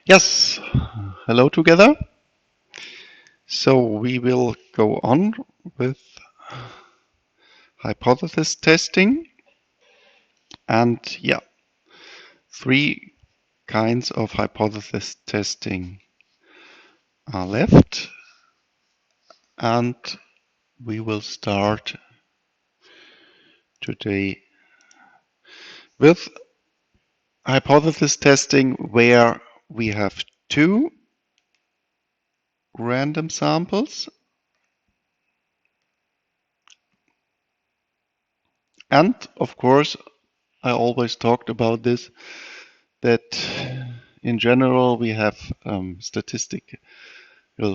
Yes, hello together. So we will go on with hypothesis testing, and yeah, three kinds of hypothesis testing are left, and we will start today with hypothesis testing where we have two random samples, and of course I always talked about this, that in general we have statistical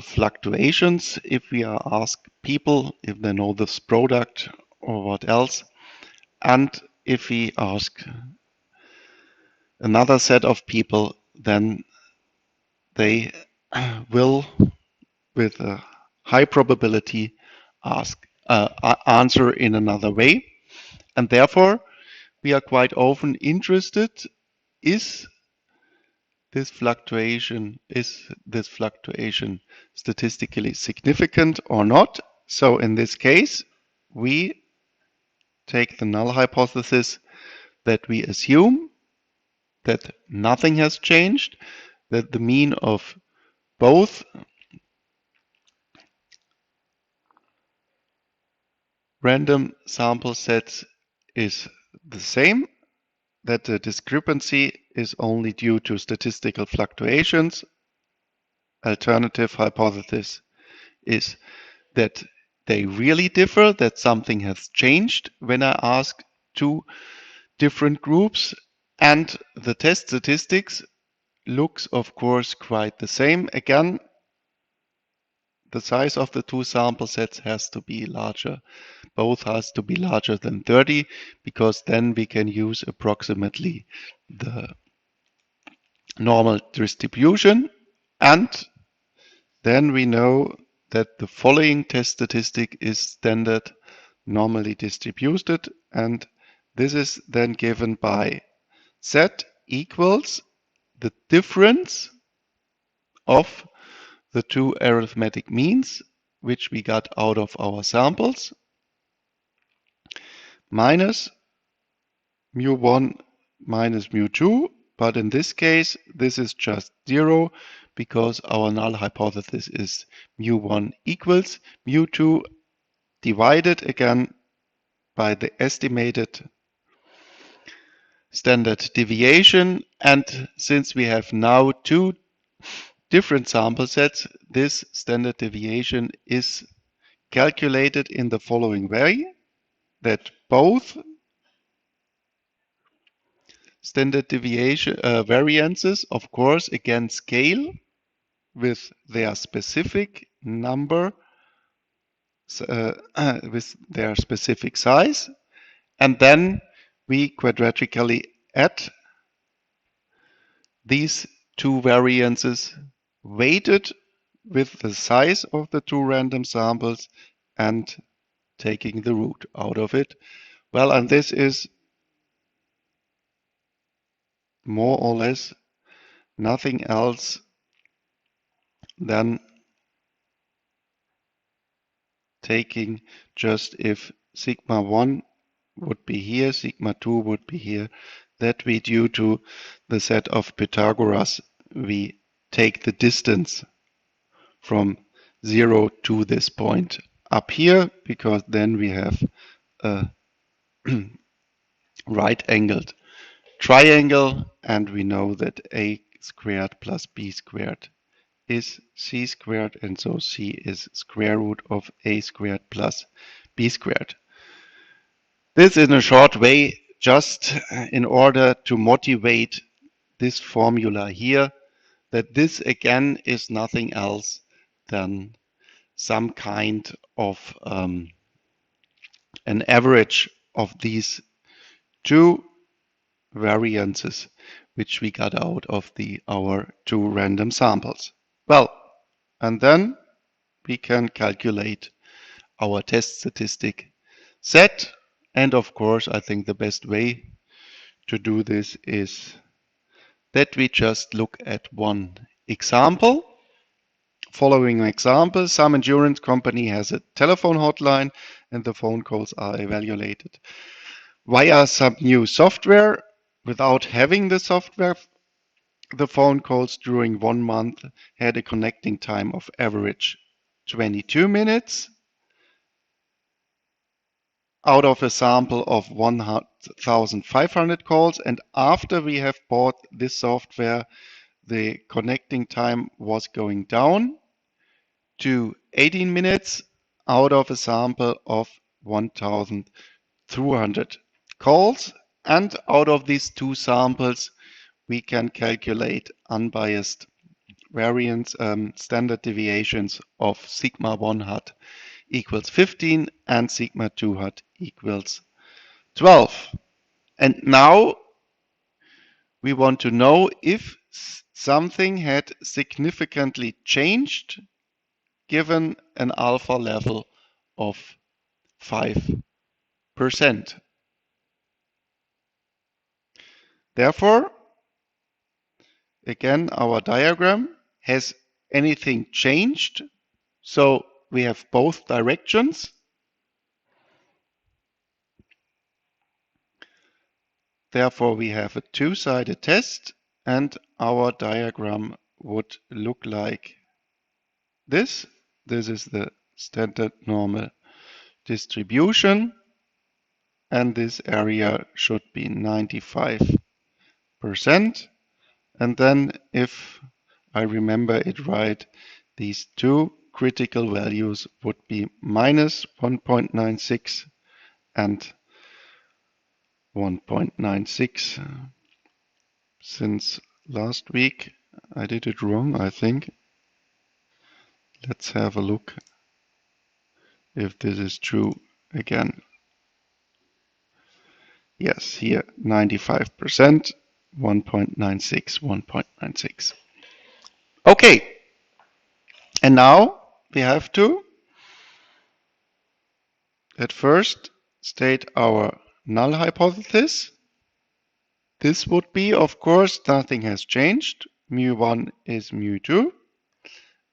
fluctuations if we are ask people if they know this product or what else, and if we ask another set of people, then they will with a high probability answer in another way, and therefore we are quite often interested, is this fluctuation statistically significant or not? So in this case, we take the null hypothesis that we assume that nothing has changed, that the mean of both random sample sets is the same, that the discrepancy is only due to statistical fluctuations. Alternative hypothesis is that they really differ, that something has changed when I ask two different groups, and the test statistics looks of course quite the same. Again, the size of the two sample sets has to be larger. Both has to be larger than 30, because then we can use approximately the normal distribution, and then we know that the following test statistic is standard normally distributed, and this is then given by Z equals the difference of the two arithmetic means which we got out of our samples minus mu1 minus mu2, but in this case this is just 0 because our null hypothesis is mu1 equals mu2 divided again by the estimated standard deviation, and since we have now two different sample sets, this standard deviation is calculated in the following way, that both standard deviation variances, of course, again scale with their specific number, with their specific size, and then we quadratically add these two variances weighted with the size of the two random samples and taking the root out of it. Well, and this is more or less nothing else than taking just if sigma 1 would be here, sigma 2 would be here, that we, due to the set of Pythagoras, we take the distance from 0 to this point up here, because then we have a right-angled triangle, and we know that a squared plus b squared is c squared, and so c is square root of a squared plus b squared. This in a short way, just in order to motivate this formula here, that this again is nothing else than some kind of an average of these two variances which we got out of our two random samples. Well, and then we can calculate our test statistic set, and of course I think the best way to do this is that we just look at one example. Following an example, some insurance company has a telephone hotline and the phone calls are evaluated via some new software. Without having the software, the phone calls during 1 month had a connecting time of average 22 minutes out of a sample of 1,500 calls. And after we have bought this software, the connecting time was going down to 18 minutes out of a sample of 1,200 calls. And out of these two samples, we can calculate unbiased variance, standard deviations of sigma 1 hat equals 15 and sigma 2 hat equals 12. And now we want to know if something had significantly changed given an alpha level of 5%. Therefore, again, our diagram has anything changed? So we have both directions. Therefore, we have a two-sided test, and our diagram would look like this. This is the standard normal distribution, and this area should be 95%. And then, if I remember it right, these two critical values would be minus 1.96 and 1.96. Since last week I did it wrong, I think. Let's have a look if this is true again. Yes, here 95%, 1.96, 1.96. Okay, and now we have to at first state our null hypothesis. This would be, of course, nothing has changed. Mu1 is mu2.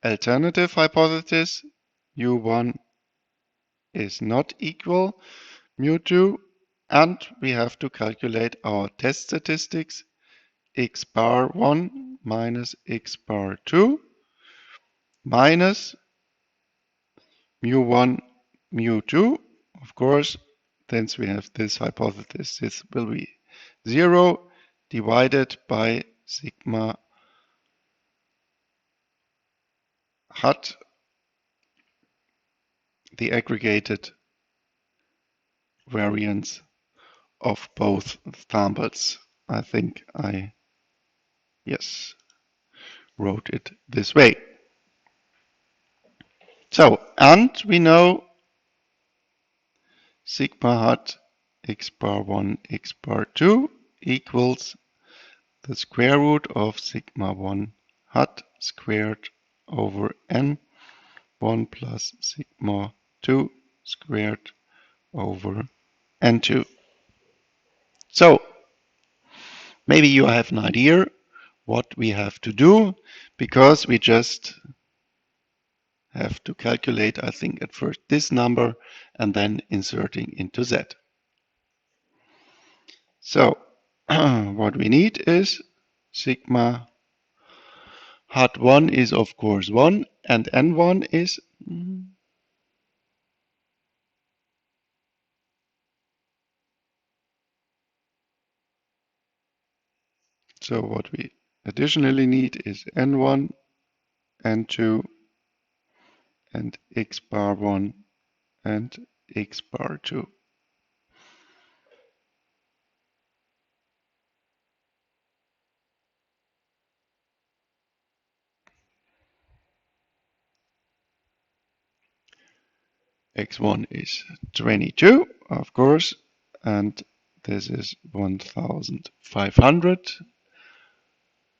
Alternative hypothesis, mu1 is not equal mu2, and we have to calculate our test statistics x bar 1 minus x bar 2 minus mu1 mu2. Of course, since we have this hypothesis, this will be 0 divided by sigma hat, the aggregated variance of both samples. I think I, yes, wrote it this way. So, and we know sigma hat x bar 1 x bar 2 equals the square root of sigma 1 hat squared over n 1 plus sigma 2 squared over n2. So, maybe you have an idea what we have to do, because we just have to calculate, I think, at first this number and then inserting into Z. So, what we need is sigma hat 1 is of course 1 and n1 is so what we additionally need is n1, n2, and x bar 1 and x bar 2. x1 is 22, of course, and this is 1,500,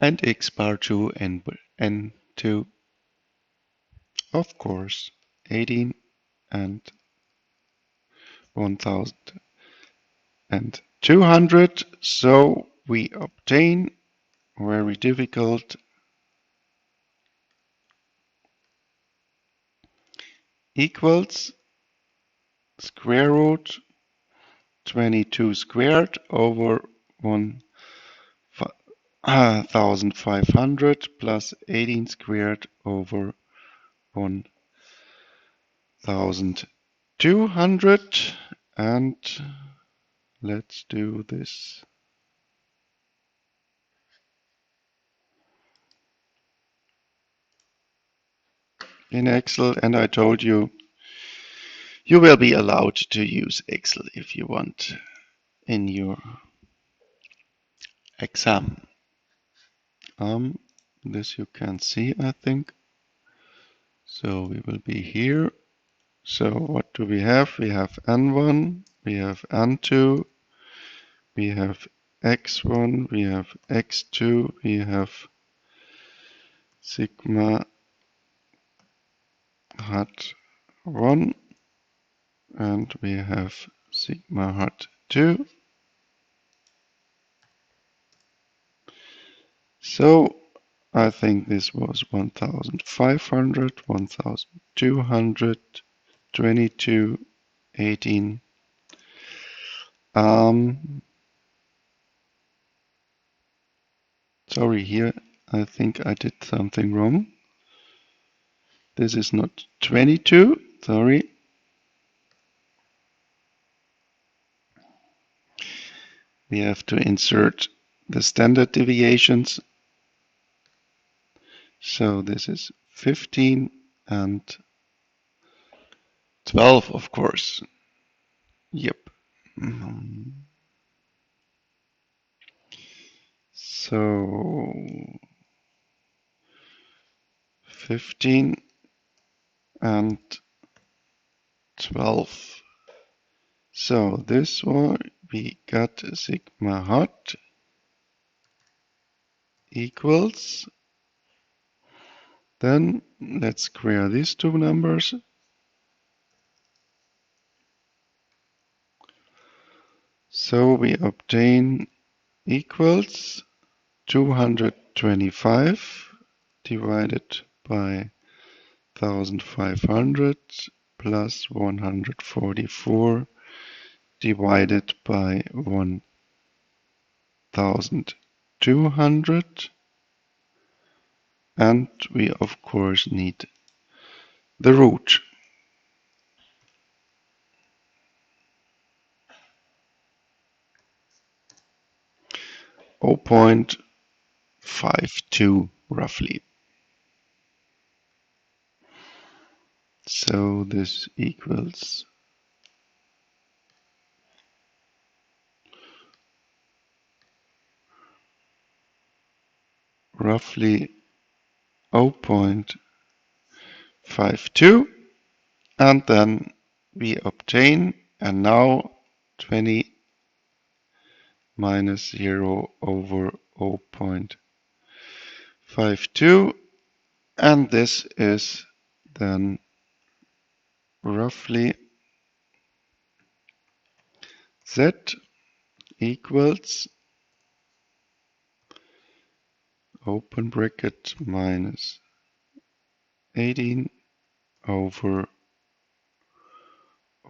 and x bar 2 and n2, of course, 18 and 1,200. So we obtain very difficult, equals square root 22 squared over 1500 plus 18 squared over 1200, and let's do this. In Excel, and I told you, you will be allowed to use Excel if you want in your exam. This you can see, I think. So we will be here. So what do we have? We have N1, we have N2, we have X1, we have X2, we have sigma hat 1, and we have sigma hat 2. So I think this was 1500, 1200, 22, 18. Sorry, here I think I did something wrong. This is not 22, sorry. We have to insert the standard deviations. So this is 15 and 12, of course. Yep. So 15 and 12. So this one we got sigma hat equals. Then let's square these two numbers. So we obtain equals 225 divided by 1500 plus 144 divided by 1200, and we of course need the root. Oh, 0.52 roughly. So this equals roughly 0.52, and then we obtain, and now 20 minus 0 over 0.52, and this is then roughly z equals open bracket minus 18 over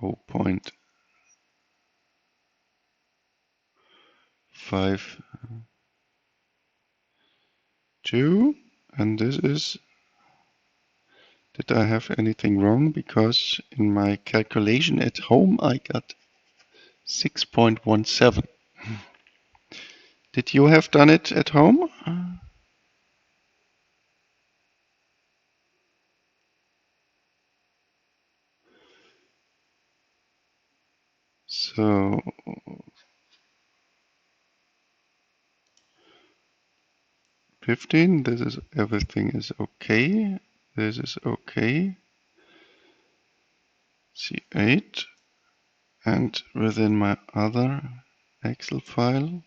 0.52, and this is, did I have anything wrong? Because in my calculation at home I got 6.17. Did you have done it at home? So 15, this is, everything is okay. This is okay. C8, and within my other Excel file,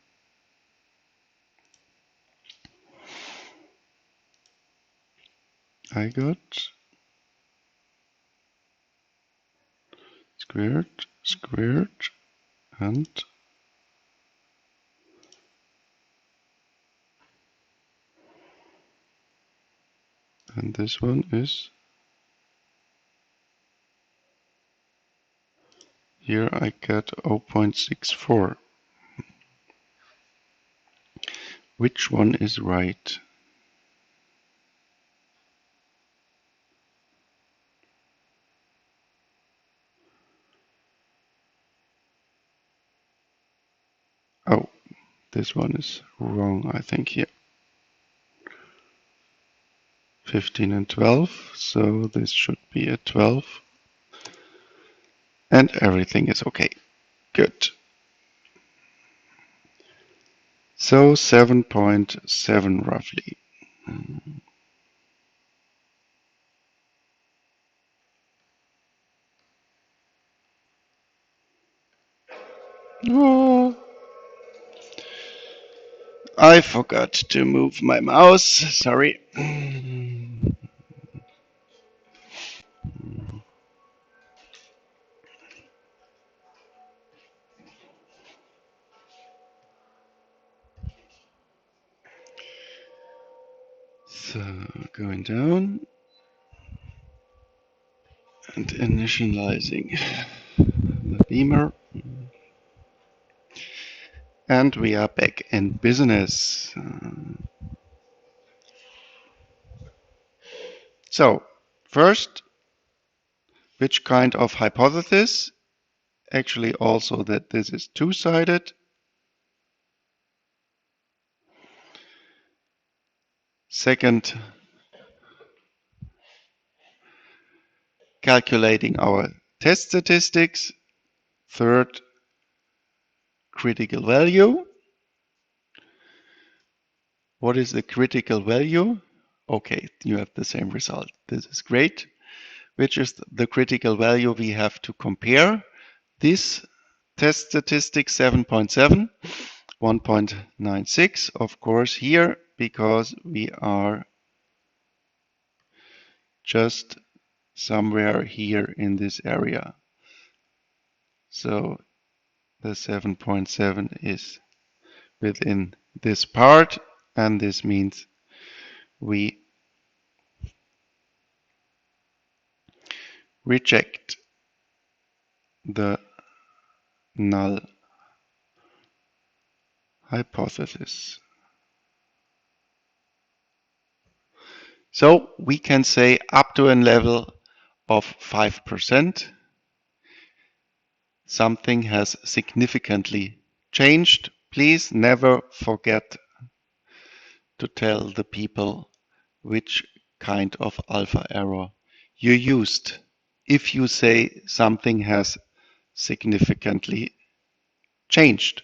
I got squared, squared, and And this one is, here I get 0.64. Which one is right? Oh, this one is wrong, I think, here. 15 and 12, so this should be a 12. And everything is okay. Good. So 7.7 roughly. Oh, I forgot to move my mouse. Sorry. So going down and initializing the beamer. And we are back in business. So first, which kind of hypothesis? Actually also that this is two-sided. Second, calculating our test statistics. Third, critical value. What is the critical value? Okay, you have the same result. This is great. Which is the critical value we have to compare? This test statistic 7.7, 1.96, of course here, because we are just somewhere here in this area. So the 7.7 is within this part, and this means we reject the null hypothesis. So we can say up to a level of 5%, something has significantly changed. Please never forget to tell the people which kind of alpha error you used. If you say something has significantly changed,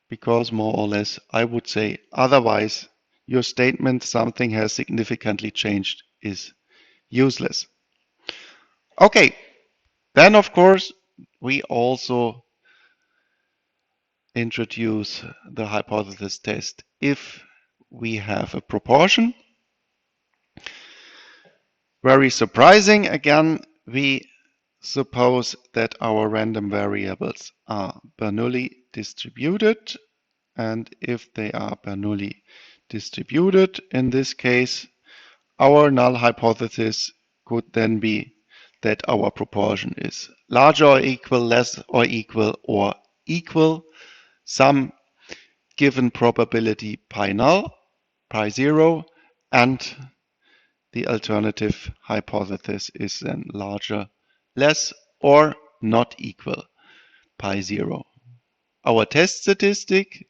because more or less I would say otherwise your statement something has significantly changed is useless. Okay, then of course we also introduce the hypothesis test if we have a proportion. Very surprising, again, we suppose that our random variables are Bernoulli distributed, and if they are Bernoulli distributed, in this case, our null hypothesis could then be that our proportion is larger or equal, less or equal some given probability pi null, pi 0, and the alternative hypothesis is then larger, less, or not equal pi 0. Our test statistic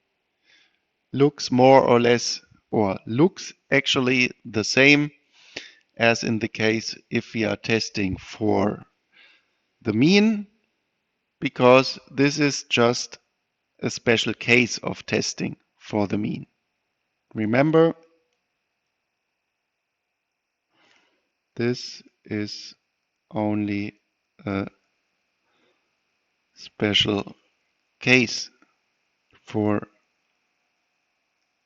looks more or less, or looks actually the same as in the case if we are testing for the mean, because this is just a special case of testing for the mean. Remember, this is only a special case for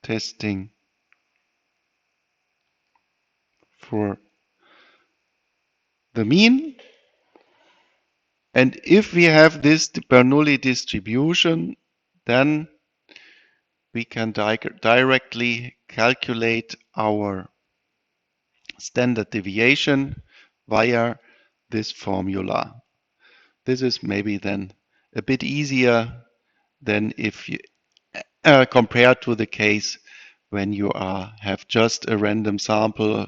testing for the mean. And if we have this Bernoulli distribution, then we can directly calculate our standard deviation via this formula. This is maybe then a bit easier than if you compared to the case when you have just a random sample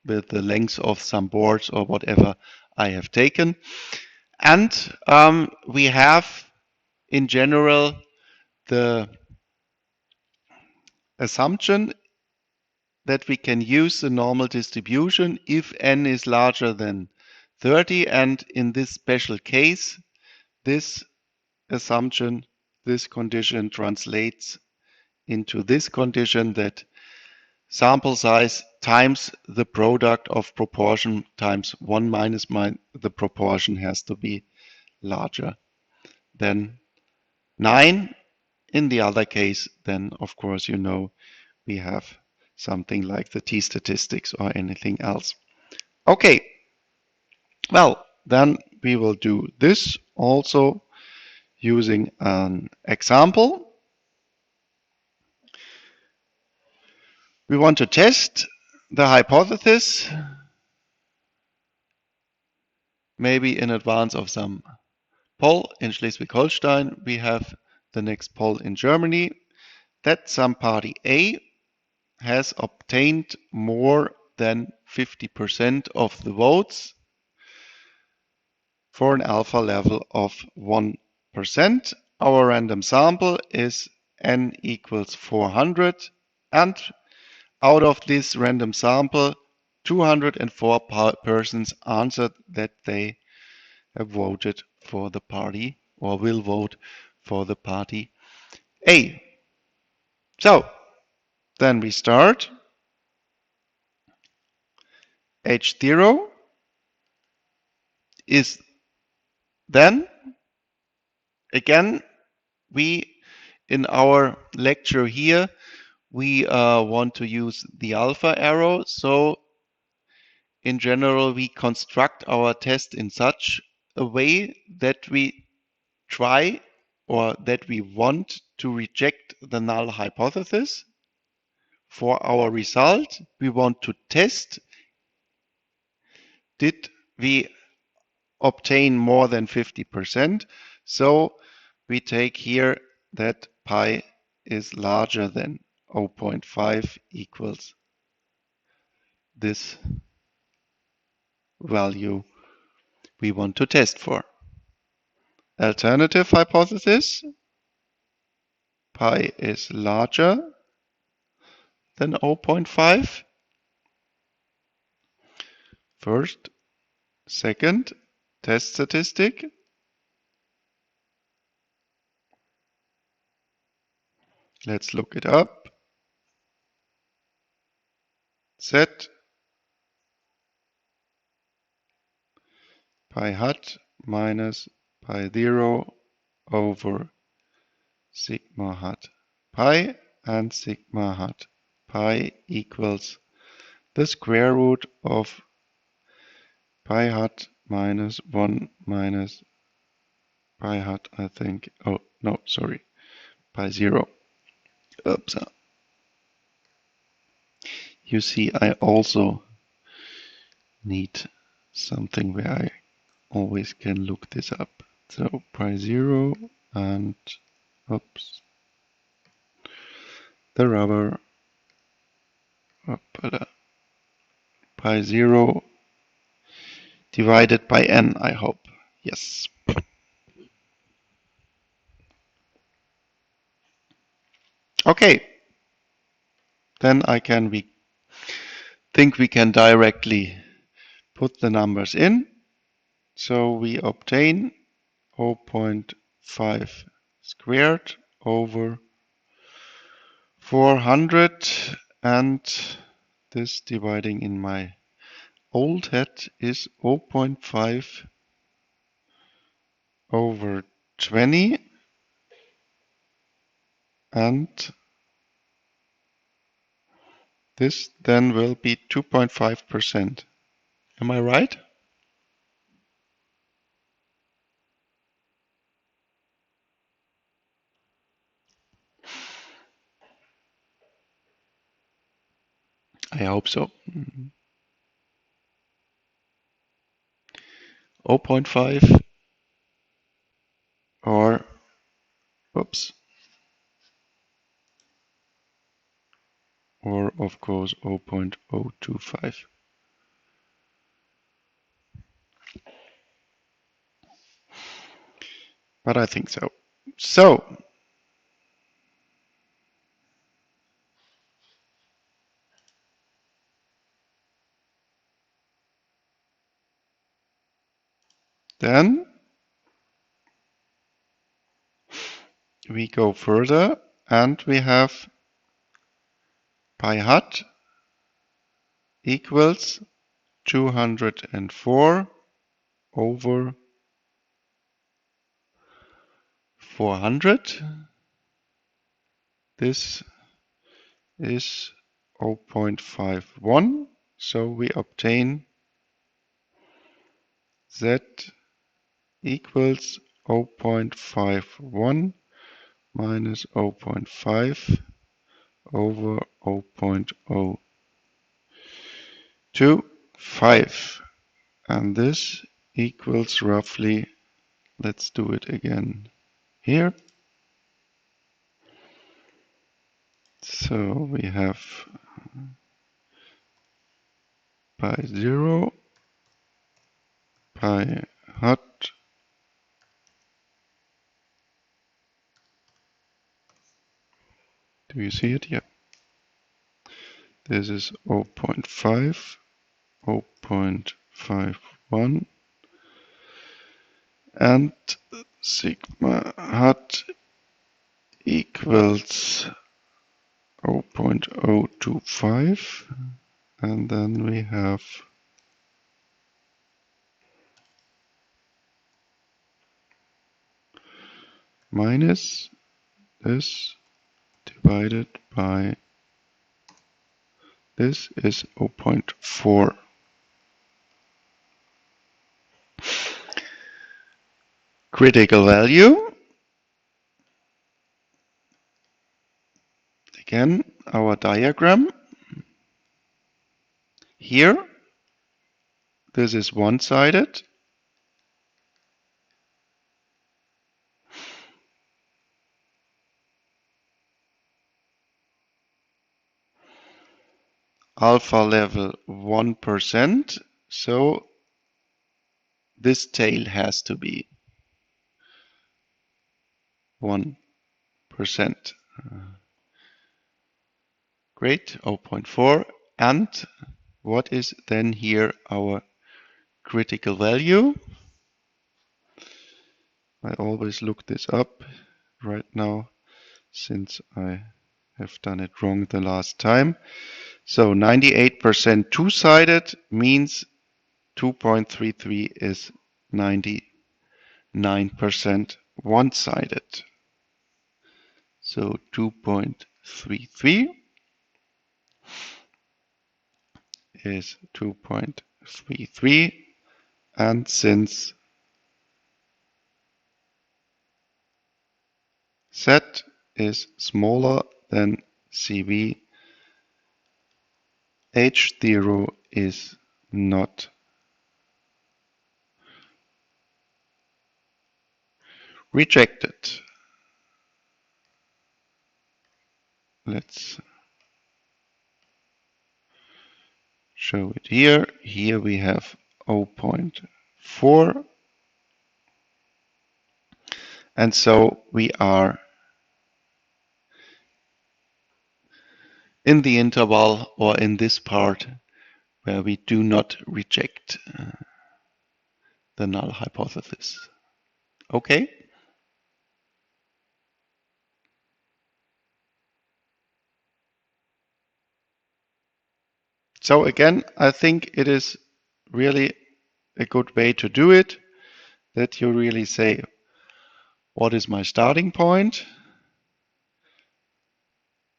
with the length of some boards or whatever I have taken. And we have in general the assumption that we can use the normal distribution if n is larger than 30, and in this special case, this assumption, this condition translates into this condition that sample size times the product of proportion times 1 minus the proportion has to be larger than 9. In the other case, then of course, you know, we have something like the t-statistics or anything else. Okay, well, then we will do this also using an example. We want to test the hypothesis, maybe in advance of some poll in Schleswig-Holstein. We have the next poll in Germany, that some party A has obtained more than 50% of the votes for an alpha level of 1%. Our random sample is n equals 400, and out of this random sample, 204 persons answered that they have voted for the party or will vote for the party A. So then we start. H0 is then, again, we in our lecture here, we want to use the alpha arrow. So in general, we construct our test in such a way that we try or that we want to reject the null hypothesis. For our result, we want to test, did we obtain more than 50%? So we take here that pi is larger than 0.5 equals this value we want to test for. Alternative hypothesis, pi is larger than 0.5. First, second, test statistic. Let's look it up. Set pi hat minus pi 0 over sigma hat pi, and sigma hat pi equals the square root of pi hat minus 1 minus pi hat, I think. Oh, no, sorry. Pi 0. Oops. You see, I also need something where I always can look this up. So pi 0 and, oops, the rubber, pi 0 divided by n, I hope. Yes. Okay. Then I can think we can directly put the numbers in. So we obtain 0.5 squared over 400, and this dividing in my old head is 0.5 over 20, and this then will be 2.5%. Am I right? I hope so. 0.5 or, oops, or of course 0.025. But I think so. So, then we go further and we have pi hat equals 204 over 400. This is 0.51. So we obtain z equals 0.51 minus 0.5 over 0.025. And this equals roughly, let's do it again here. So we have pi 0, pi hat do you see it? Yeah. This is 0.5, 0.51, and sigma hat equals 0.025, and then we have minus this divided by this is 0.4. Critical value, again our diagram. Here, this is one-sided. Alpha level 1%, so this tail has to be 1%. Great, 0.4. And what is then here our critical value? I always look this up right now since I have done it wrong the last time. So 98% two-sided means 2.33 is 99% one-sided. So 2.33 is 2.33, and since Z is smaller than CV, H0 is not rejected. Let's show it here. Here we have 0.4. And so we are in the interval, or in this part where we do not reject the null hypothesis. Okay? So again, I think it is really a good way to do it, that you really say, what is my starting point?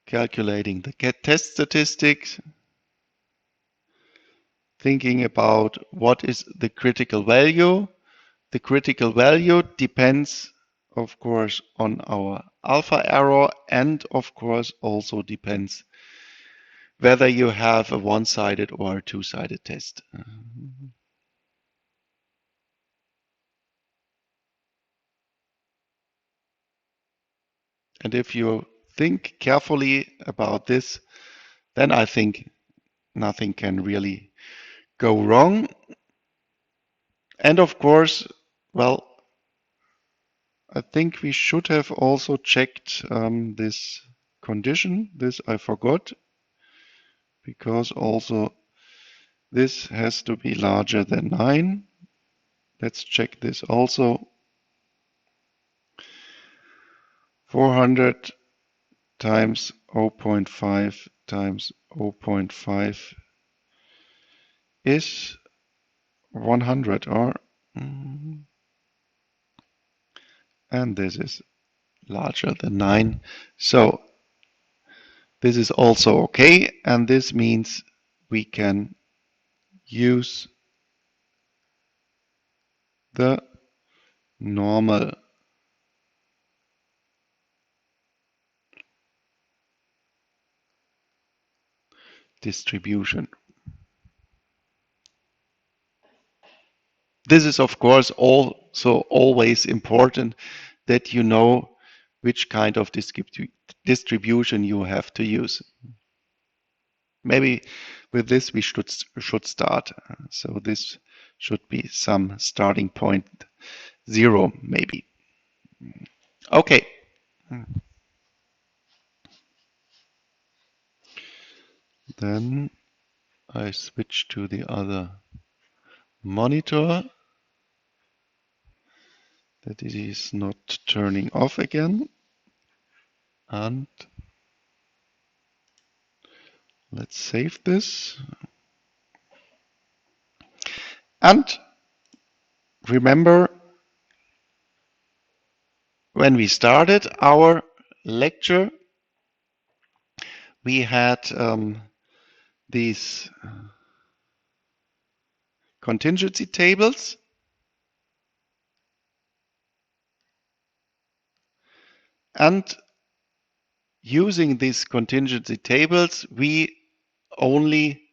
Calculating the test statistics, thinking about what is the critical value. The critical value depends, of course, on our alpha error, and of course also depends whether you have a one-sided or a two-sided test. And if you think carefully about this, then I think nothing can really go wrong. And of course, well, I think we should have also checked this condition. This I forgot, because also this has to be larger than 9. Let's check this also. 400 times 0.5 times 0.5 is 100, or and this is larger than 9. So this is also okay, and this means we can use the normal distribution. This is, of course, also always important that you know which kind of distribution you have to use. Maybe with this we should start. So this should be some starting point 0, maybe. Okay. Then I switch to the other monitor, that it is not turning off again. And let's save this. And remember, when we started our lecture, we had these contingency tables. And using these contingency tables, we only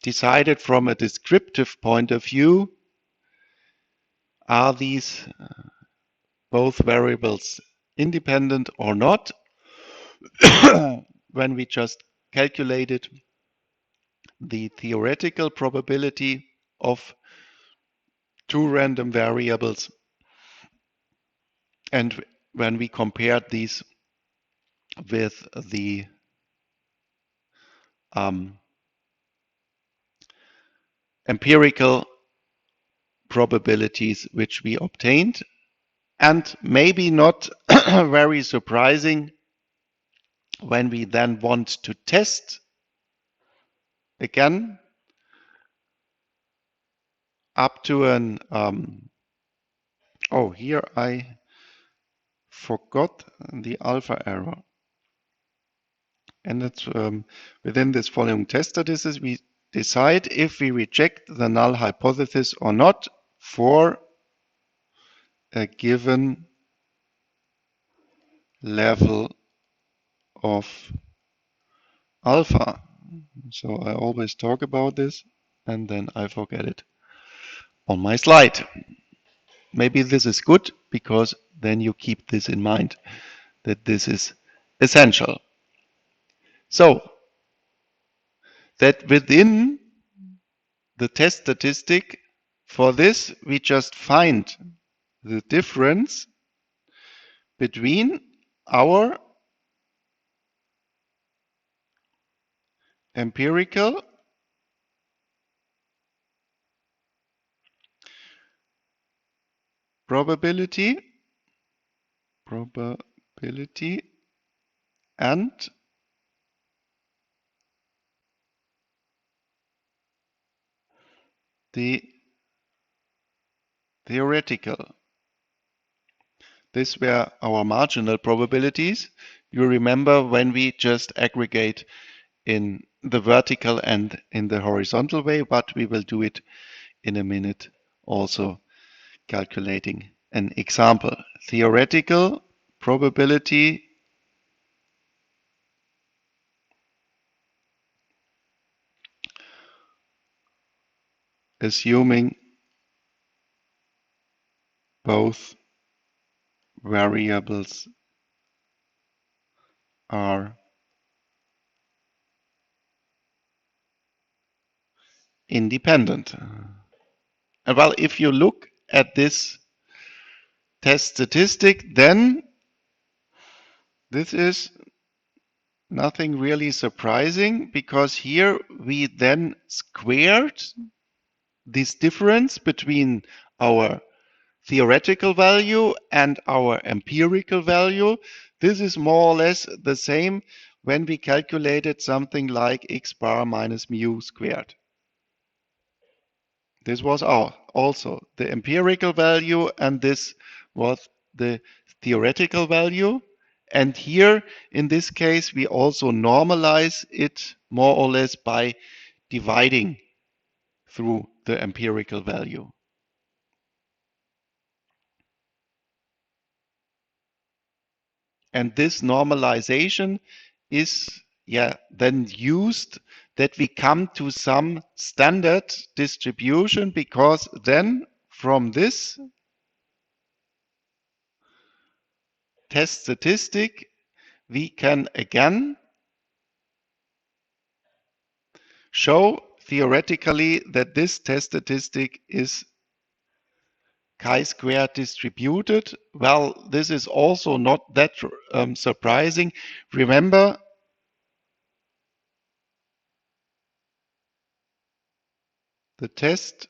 decided from a descriptive point of view, are these both variables independent or not? When we just calculated the theoretical probability of two random variables, and when we compared these with the empirical probabilities which we obtained. And maybe not very surprising, when we then want to test again up to an oh, here I forgot the alpha error. And it's within this following test statistics, we decide if we reject the null hypothesis or not for a given level of alpha. So I always talk about this and then I forget it on my slide. Maybe this is good, because then you keep this in mind, that this is essential. So that within the test statistic, for this we just find the difference between our empirical probability and the theoretical. These were our marginal probabilities. You remember when we just aggregate in the vertical and in the horizontal way, but we will do it in a minute, also calculating an example. Theoretical probability assuming both variables are independent. Well, if you look at this test statistic, then this is nothing really surprising, because here we then squared this difference between our theoretical value and our empirical value. This is more or less the same when we calculated something like x bar minus mu squared. This was also the empirical value, and this was the theoretical value. And here, in this case, we also normalize it more or less by dividing through the empirical value. And this normalization is then used that we come to some standard distribution, because then from this test statistic we can again show theoretically that this test statistic is chi-square distributed. Well, this is also not that surprising. Remember, the test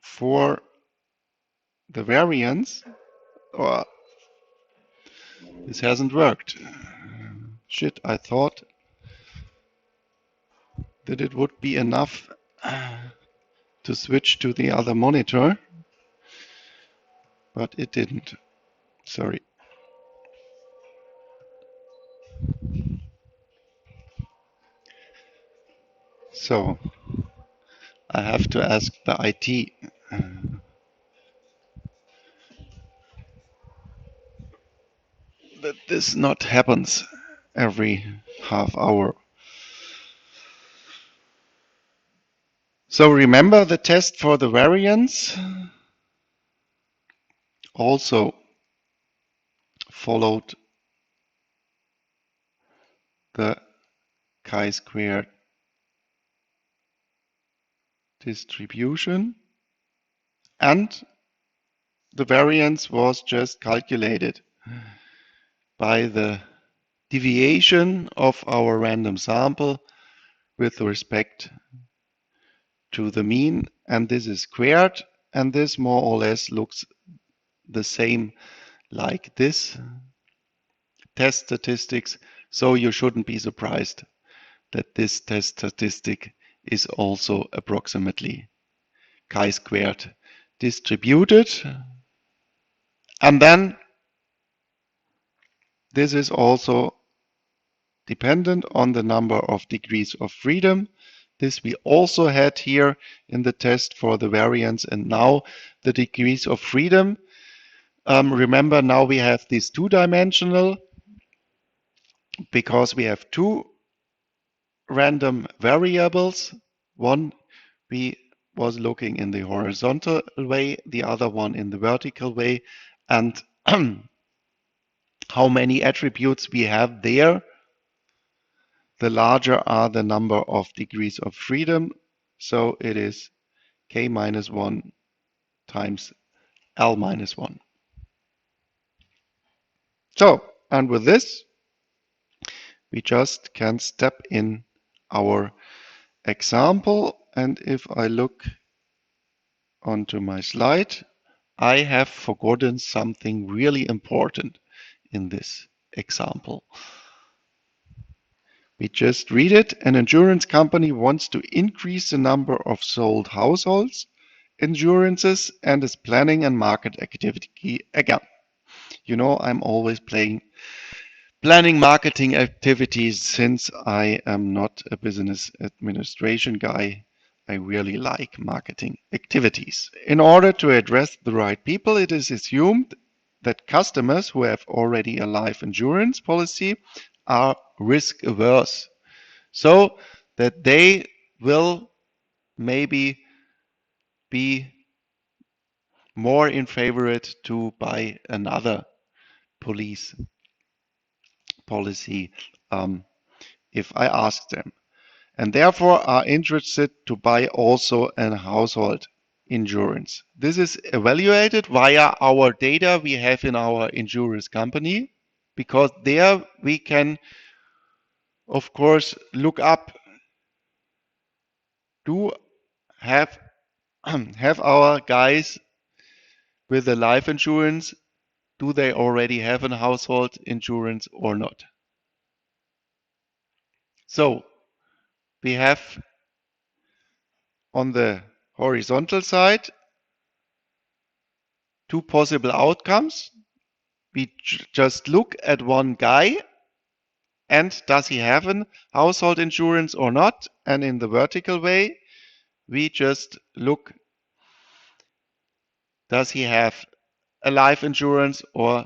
for the variance, or this hasn't worked. Shit, I thought that it would be enough to switch to the other monitor, but it didn't. Sorry. So I have to ask the IT. That this not happens every half hour. So remember, the test for the variance also followed the chi-square distribution, and the variance was just calculated by the deviation of our random sample with respect to the mean, and this is squared, and this more or less looks the same like this test statistics. So you shouldn't be surprised that this test statistic is also approximately chi-squared distributed. And then this is also dependent on the number of degrees of freedom. This we also had here in the test for the variance, and now the degrees of freedom. Remember, now we have this two-dimensional, because we have two random variables. One we was looking in the horizontal way, the other one in the vertical way, and how many attributes we have there, the larger are the number of degrees of freedom. So it is k minus 1 times L minus 1. So, and with this, we just can step in our example. And if I look onto my slide, I have forgotten something really important in this example. We just read it. An insurance company wants to increase the number of sold households insurances and is planning and market activity again. You know, I'm always planning marketing activities. Since I am not a business administration guy, I really like marketing activities. In order to address the right people, it is assumed that customers who have already a life insurance policy are risk averse, so that they will maybe be more in favor to buy another policy if I ask them, and therefore are interested to buy also a household insurance. This is evaluated via our data we have in our insurance company, because there we can, of course, look up, do have our guys with the life insurance, do they already have a household insurance or not? So we have on the horizontal side two possible outcomes. We just look at one guy and does he have a household insurance or not? And in the vertical way, we just look, does he have a life insurance or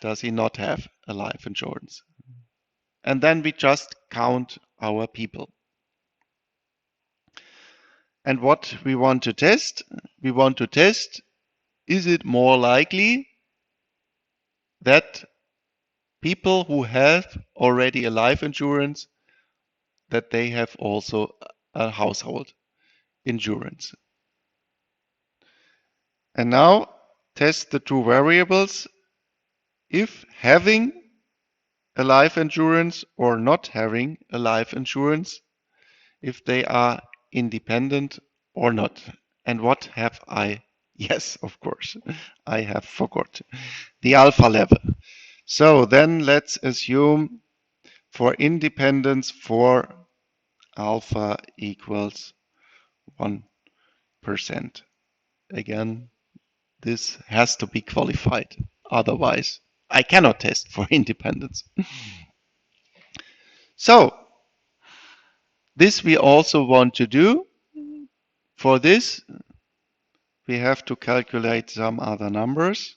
does he not have a life insurance? And then we just count our people. And what we want to test, is it more likely that people who have already a life insurance, that they have also a household insurance. And now test the two variables, if having a life insurance or not having a life insurance, if they are independent or not. And what have I? Yes, of course, I have forgot the alpha level. So then let's assume for independence for alpha equals 1%. Again, this has to be qualified. Otherwise, I cannot test for independence. So this we also want to do. For this, we have to calculate some other numbers,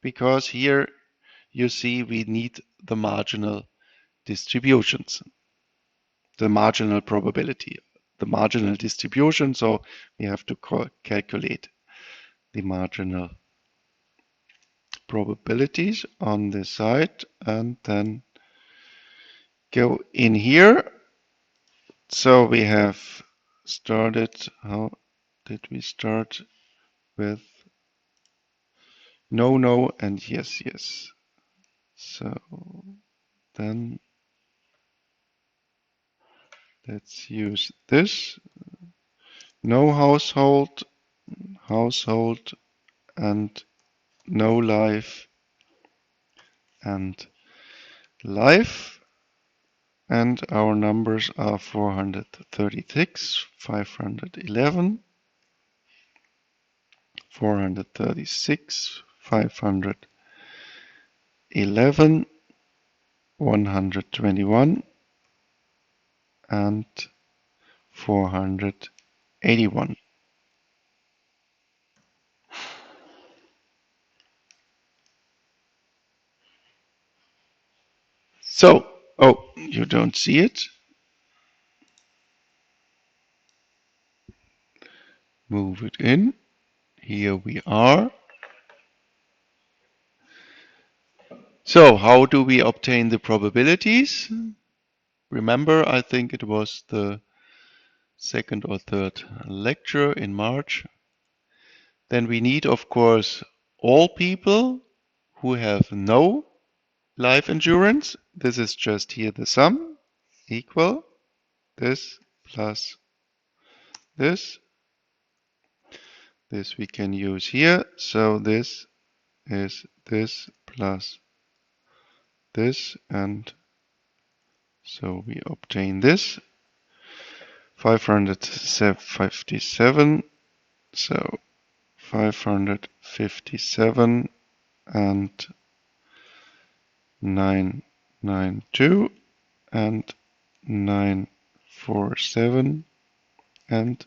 because here you see we need the marginal distributions, the marginal probability, the marginal distribution. So we have to calculate the marginal probabilities on this side and then go in here. So we have started, how did we start? With no, no, and yes, yes. So then let's use this. No household, and no life, and life. And our numbers are 436, 511, 436, 511, 121, and 481. So, oh, you don't see it? Move it in. Here we are. So how do we obtain the probabilities? Remember, I think it was the second or third lecture in March. Then we need, of course, all people who have no life insurance. This is just here the sum, equal this plus this. This we can use here. So this is this plus this, and so we obtain this 557. So 557 and 992 and 947 and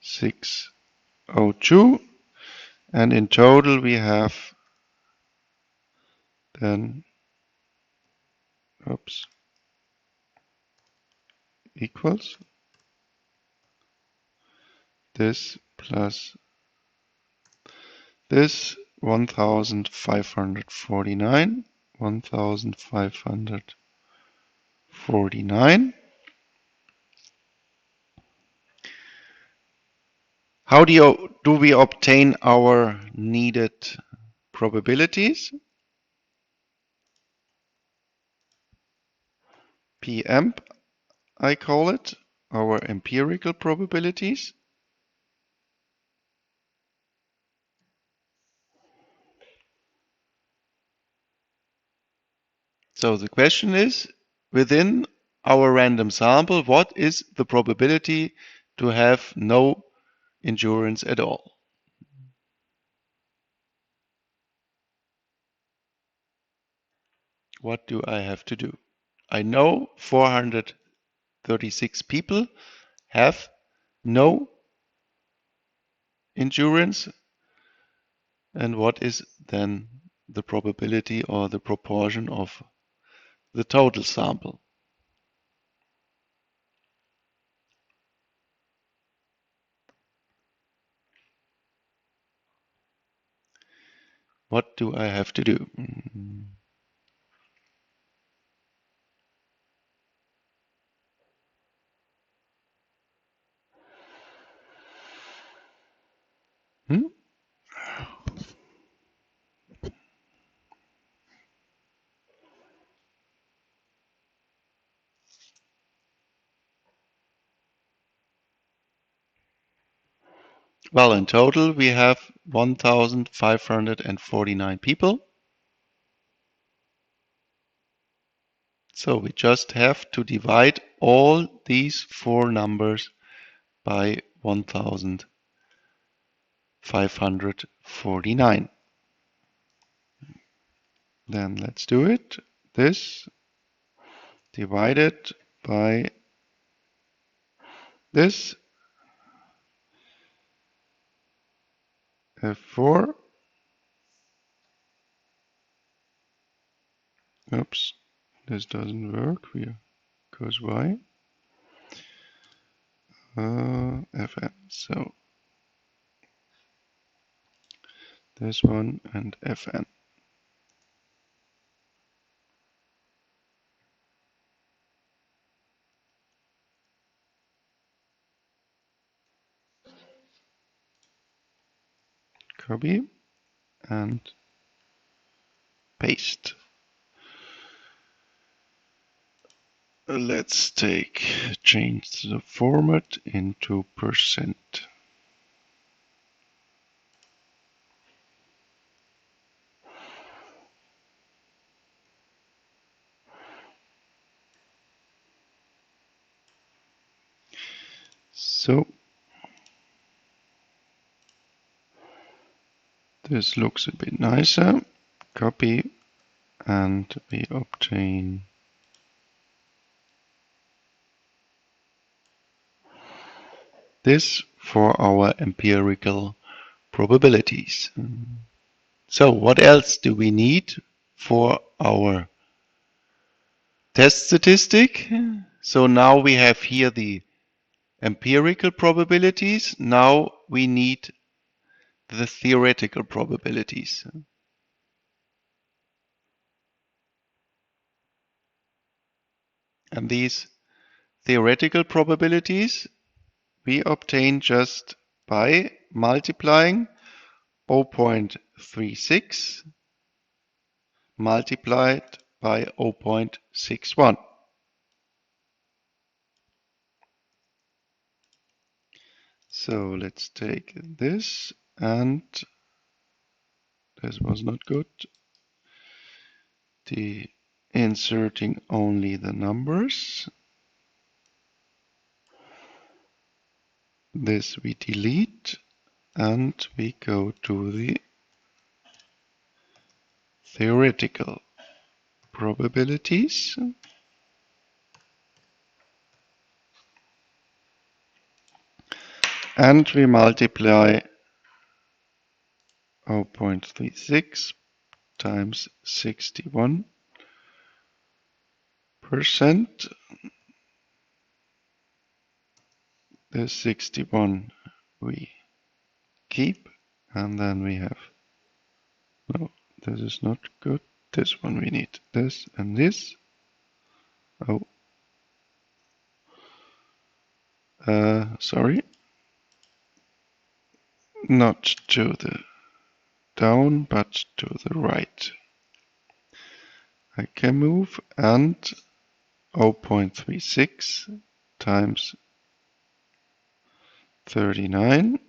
602, and in total we have then equals this plus this 1549, 1549. How do we obtain our needed probabilities? PEMP, I call it, our empirical probabilities. So the question is, within our random sample, what is the probability to have no endurance at all? What do I have to do? I know 436 people have no endurance. And what is then the probability or the proportion of the total sample? What do I have to do? Hmm? Well, in total, we have 1,549 people. So we just have to divide all these four numbers by 1,549. Then let's do it. This divided by this F4. Oops, this doesn't work. Because why? Fn. So this one and Fn. Copy and paste. Let's change the format into %. So this looks a bit nicer. Copy and we obtain this for our empirical probabilities. So what else do we need for our test statistic? So now we have here the empirical probabilities. Now we need the theoretical probabilities. And these theoretical probabilities we obtain just by multiplying 0.36 multiplied by 0.61. So let's take this, and this was not good. Inserting only the numbers. This we delete, and we go to the theoretical probabilities. And we multiply 0.36 times 61%. This 61 we keep, and then we have No, this is not good. This one we need this and this. Oh, sorry. Not to the down, but to the right. I can move and 0.36 times 39.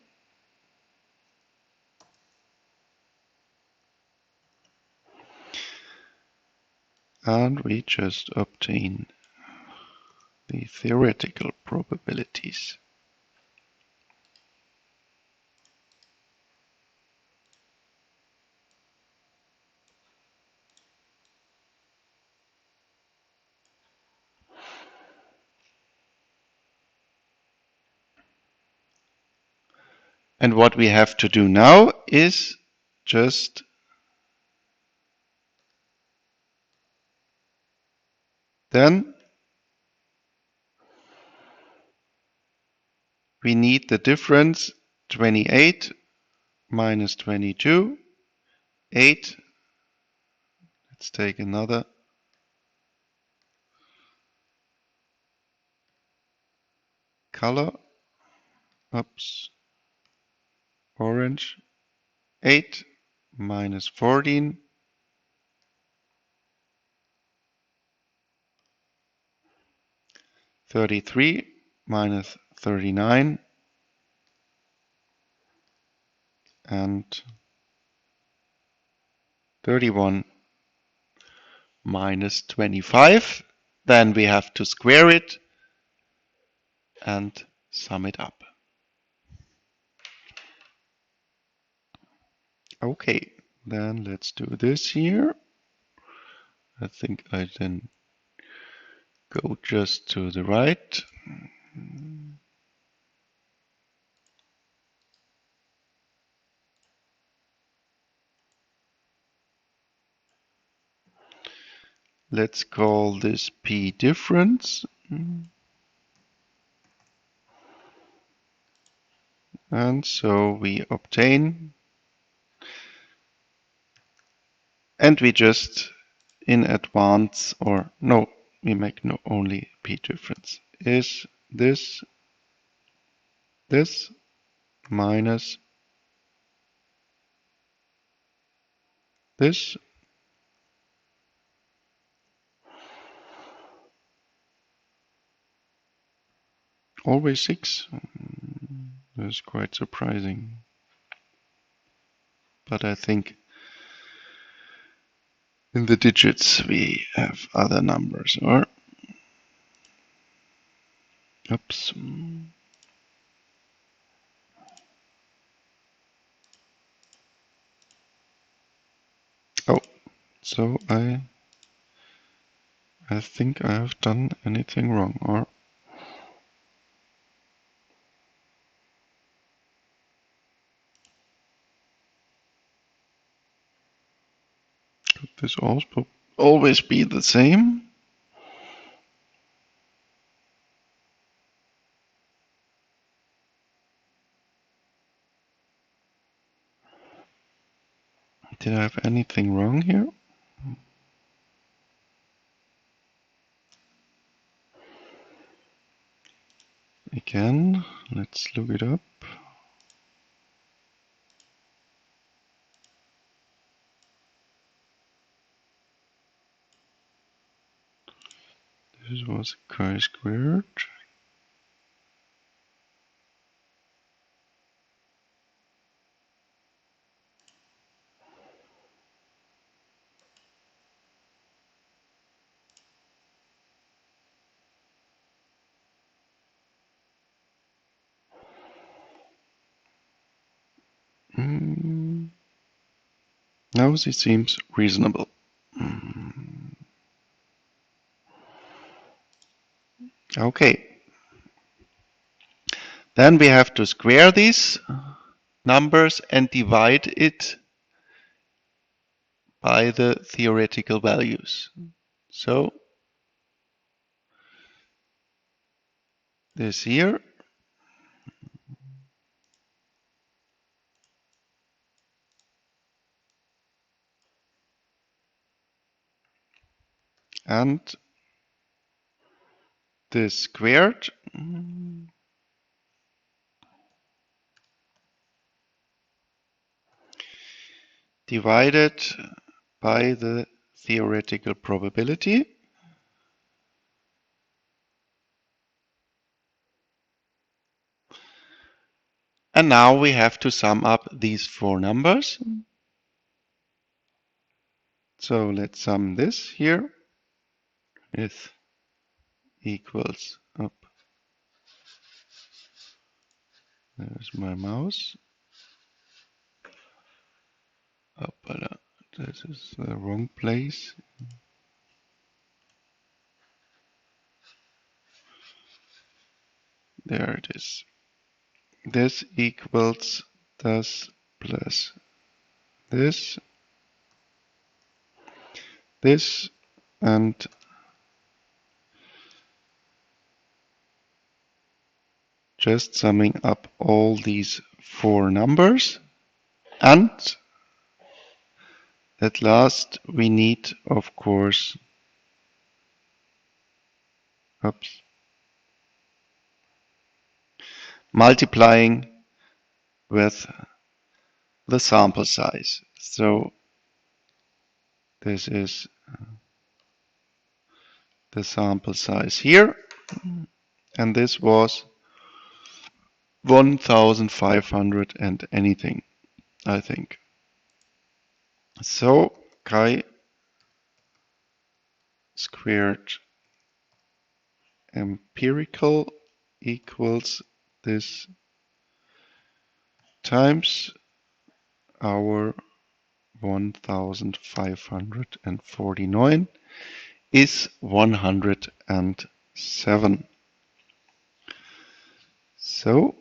And we just obtain the theoretical probabilities. And what we have to do now is just then we need the difference 28 minus 22, 8. Let's take another color. Oops, orange. 8 minus 14. 33 minus 39 and 31 minus 25. Then we have to square it and sum it up. Okay, then let's do this here. I think I then go just to the right. Let's call this P difference. And so we obtain, and we just in advance, or no, we make no only P difference, is this minus this. Always 6. That's quite surprising. But I think in the digits we have other numbers, or oops. Oh, so I think I have done anything wrong, or could this also always be the same? Did I have anything wrong here? Again, let's look it up. This was chi-squared. Now this seems reasonable. Okay. Then we have to square these numbers and divide it by the theoretical values. So this here and this squared divided by the theoretical probability. And now we have to sum up these four numbers. So let's sum this here. Is equals up. There's my mouse. Uppala. This is the wrong place. There it is. This equals this plus this, this, and just summing up all these four numbers. And at last we need, of course, multiplying with the sample size. So this is the sample size here, and this was 1500 and anything, I think. So chi squared empirical equals this times our 1549 is 107. So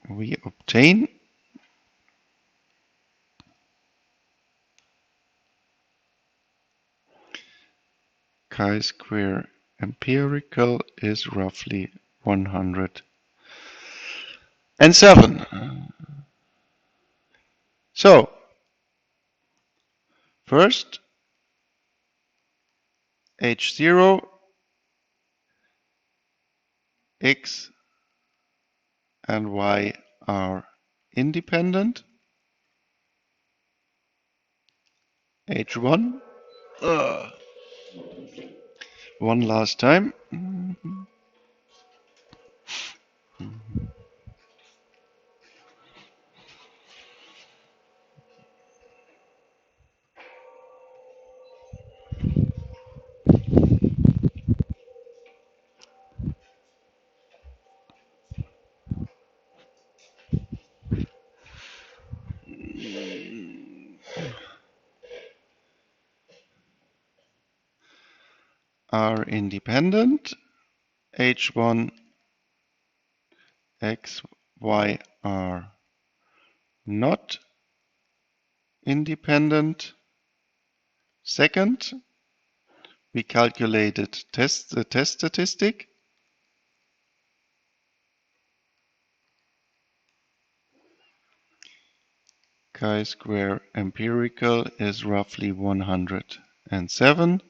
we obtain chi-square empirical is roughly 107. So first, H0, X and Y are independent. H1, one last time. Are independent. H1, X, Y are not independent. Second, we calculated the test statistic. Chi-square empirical is roughly 107.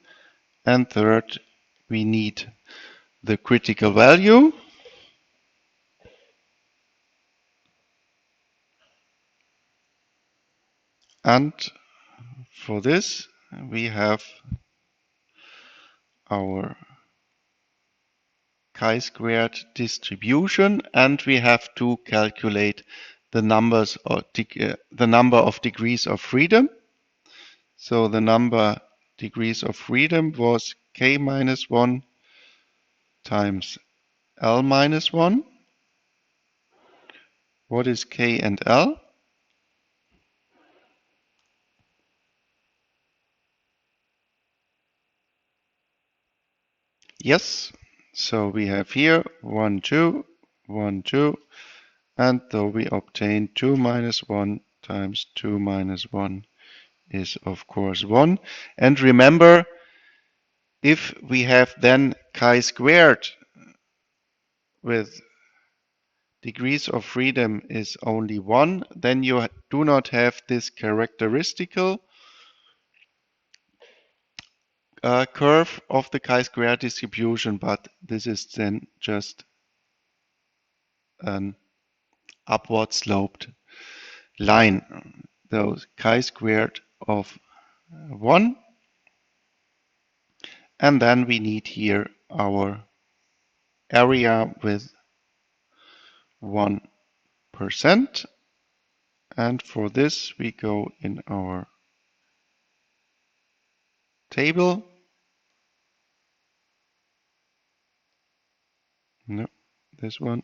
And third, we need the critical value. And for this, we have our chi-squared distribution, and we have to calculate the number of degrees of freedom. So the number degrees of freedom was k minus 1 times L minus 1. What is k and L? Yes, so we have here 1, 2, 1, 2, and though we obtain 2 minus 1 times 2 minus 1 is of course 1. And remember, if we have then chi-squared with degrees of freedom is only 1, then you do not have this characteristical curve of the chi-square distribution, but this is then just an upward sloped line. So chi-squared of 1. And then we need here our area with 1%. And for this, we go in our table. No, this one.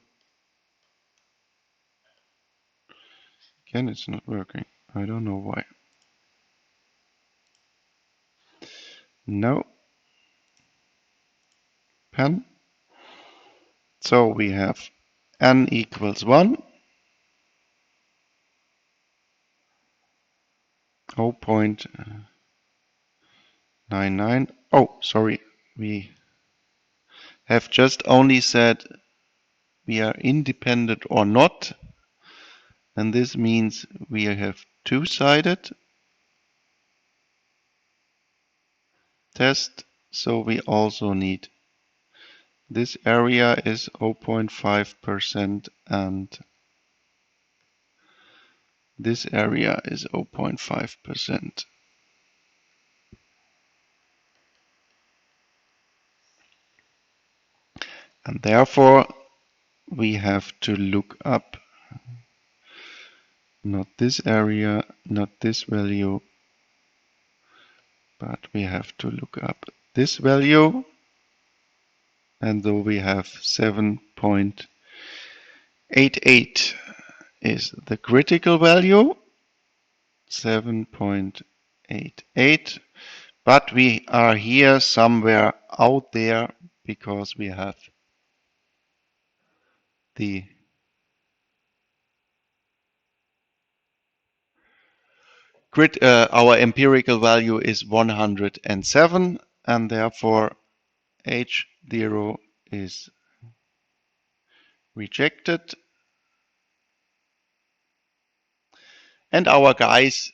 Again, it's not working. I don't know why. No. Pen. So we have n equals 1. 0.99. Oh, sorry. We have just only said we are independent or not. And this means we have two-sided test. So we also need this area is 0.5% and this area is 0.5%. And therefore, we have to look up not this area, not this value, but we have to look up this value. And though we have 7.88 is the critical value, 7.88. But we are here somewhere out there because we have the our empirical value is 107, and therefore H0 is rejected. And our guys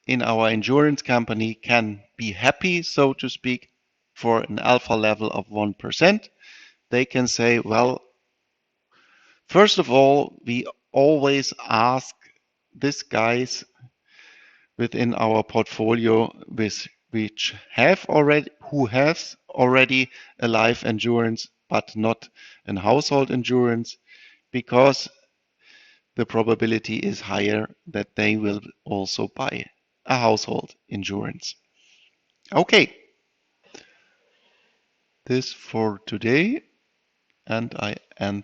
in our insurance company can be happy, so to speak, for an alpha level of 1%. They can say, well, first of all, we always ask these guys within our portfolio who has already a life insurance but not a household insurance, because the probability is higher that they will also buy a household insurance. Okay, this for today, and I end